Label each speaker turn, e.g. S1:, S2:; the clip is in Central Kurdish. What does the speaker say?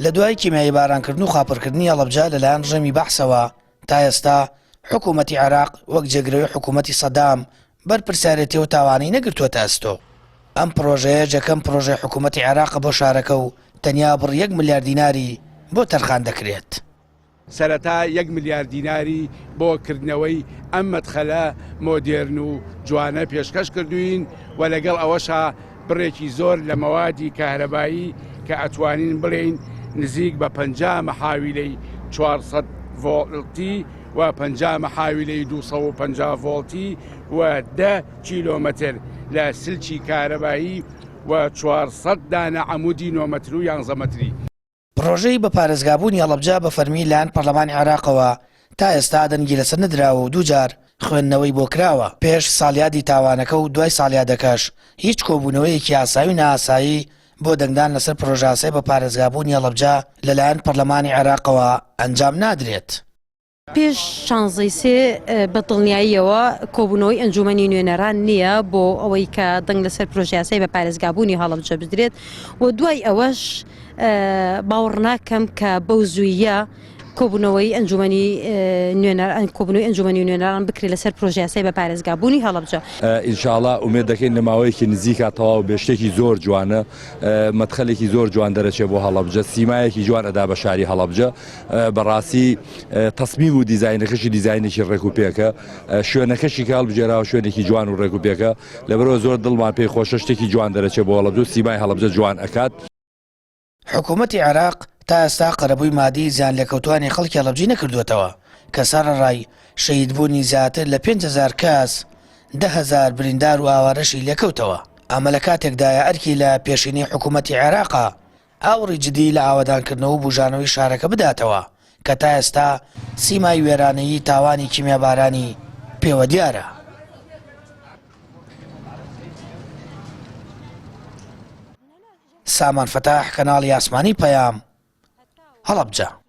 S1: لە دوای کیمیایی بارانکردن و خاپڕکردنی هەڵەبجە لەلایەن ڕژێمی بەحسەوە تا ئێستا حکوومەتی عێراق وەک جێگرەوەی حکوومەتی سەدام بەرپرسیارەتی و تاوانی نەگرتووەتە ئەستۆ. ئەم پرۆژەیە جەکەم پرۆژەی حکوومەتی عێراق بۆ شارەکە و تەنیا بڕ 1 ملیار دیناری بۆ تەرخان دەکرێت.
S2: سەرەتا 1 ملیار دیناری بۆ کردنەوەی ئەم مەدخەلە مۆدێرن و جوانە پێشکەش کردوین و لەگەڵ ئەوەشا بڕێکی زۆر لە مەوادی کارەبایی کە ئەتوانین بڵێین نزیک بە 50 مەحاویلەی 400 ڤۆڵتی و 50 مەحاویلەی 250 ڤۆڵتی و 10 کیلۆمەتر لە سلکی کارەبایی و 400 دانە عەمودی 9 مەتر و 11 مەتری.
S1: پرۆژەی بە پارێزگابوونی هەڵەبجە بە فەرمی لایەن پەرلەمانی عێراقەوە تا ئێستا دەنگی لەسەر نەدراوە و دووجار خوێندنەوەی بۆ کراوە. پێش ساڵیادی تاوانەکە و دوای ساڵیادەکەش هیچ کۆبوونەوەیەکی ئاسایی و نائاسایی بۆ دەنگدان لەسەر پرۆژاسەی بە پارێزگابوونی هەڵەبجە لەلایەن پەرلەمانی عێراقەوە ئەنجام نادرێت.
S3: پێش شانزەی سێ بەدڵنیاییەوە کۆبوونەوەی ئەنجومەنی نوێنەران نییە بۆ ئەوەی کە دەنگ لەسەر پرۆژیاسەی بە پارێزگابوونی هەڵەبجە بدرێت و دوای ئەوەش باوەڕ ناکەم کە بەو زوویە کۆبوونەوەی ئەنجومەنی نوێنەران بکرێت لەسەر پرۆژیاسەی بە پارێزگابوونی هەڵەبجە.
S4: ئینشاءڵڵا ئومێد دەکەین لەماوەیەکی نزیکە تەواو بێشتێکی زۆر جوانە، مەدخەلێکی زۆر جوان دەرەچێت بۆ هەڵەبجە، سیمایەکی جوان ئەدا بە شاری هەڵەبجە. بەڕاستی تەسمیم و دیزاینەکەشی دیزاینێکی ڕێکوپێکە، شوێنەکەشی کاڵ بجێراوە شوێنێکی جوان و ڕێکوپێکە، لەبەرەوە زۆر دڵمان پێی خۆشە شتێکی جوان دەرەچێت بۆ هەڵەبجە و سیمای هەڵەبجە جوان ئەکات.
S1: حکوومەتی عێراق تا ئێستا قەرەبووی مادی زیان لێکەوتوانی خەڵکی هەڵەبجی نەکردوێتەوە کە سەرەڕای شەهیدبوونی زیاتر لە 5,000 کەس 10,000 بریندار و ئاوارەشی لێکەوتەوە. ئەمە لە کاتێکدایە ئەرکی لە پێشینی حکوومەتی عێراقا ئاوڕی جدی لە ئاوادانکردنەوە و بژانەوەی شارەکە بداتەوە کە تا ئێستا سیمای وێرانەیی تاوانی کیمیابارانی پێوە دیارە. سامان فتاح، کەناڵی ئاسمانی پەیام، هەڵەبجە.